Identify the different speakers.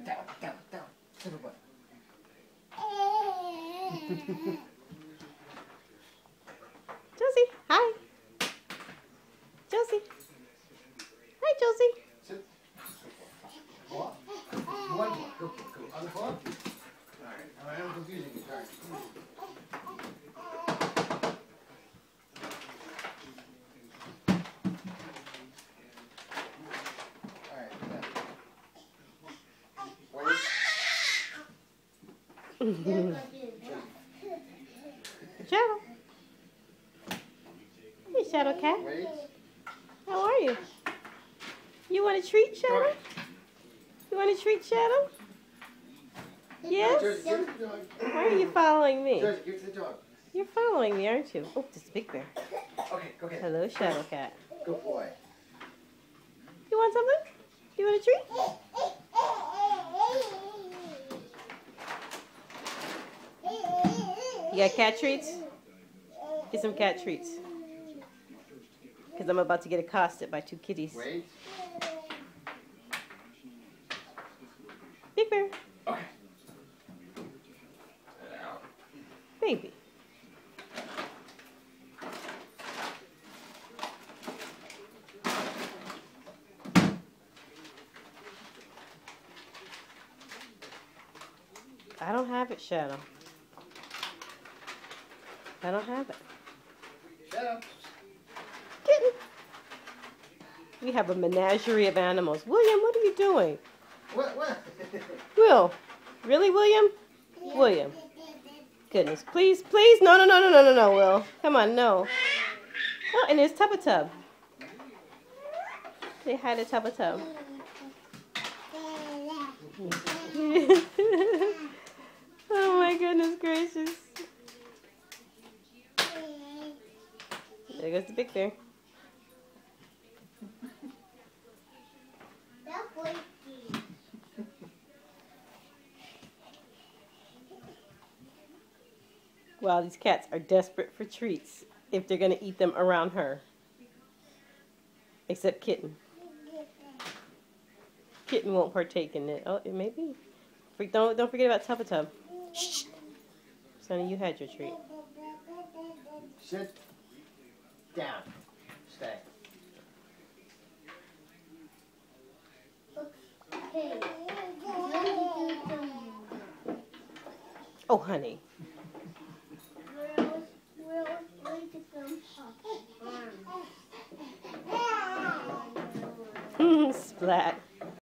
Speaker 1: Down, down, down. Sit away.
Speaker 2: Josie, hi. Josie. Hi, Josie.
Speaker 1: Sit. What? One more. Go, go, go. On the floor? Alright. I'm confusing you. Sorry. Alright.
Speaker 2: Shadow. Hey, Shadow Cat.
Speaker 1: Wait.
Speaker 2: How are you? You want a treat, Shadow? You want a treat, Shadow? Yes?
Speaker 1: Jersey, give it to the dog.
Speaker 2: Why are you following me?
Speaker 1: Jersey, give it to the dog.
Speaker 2: You're following me, aren't you? Oh, this Big Bear.
Speaker 1: Okay, go ahead.
Speaker 2: Hello, Shadow Cat.
Speaker 1: Good boy.
Speaker 2: You want something? You want a treat? You got cat treats? Get some cat treats. Because I'm about to get accosted by two kitties.
Speaker 1: Wait.
Speaker 2: Big Bear.
Speaker 1: Okay.
Speaker 2: Baby. I don't have it, Shadow. I don't have it.
Speaker 1: Shut up.
Speaker 2: Kitten. We have a menagerie of animals. William, what are you doing?
Speaker 1: What?
Speaker 2: Will. Really, William? Yeah. William. Goodness. Please, please. No, Will. Come on, no. Oh, and there's Tubba Tub. Say hi to Tubba Tub. Oh my goodness gracious. There goes the Big Bear. Wow, these cats are desperate for treats if they're going to eat them around her. Except Kitten. Kitten won't partake in it. Oh, it may be. Don't forget about Tubba Tub. Shh. Sonny, you had your treat.
Speaker 1: Sit down. Stay.
Speaker 2: Oh, honey. Splat.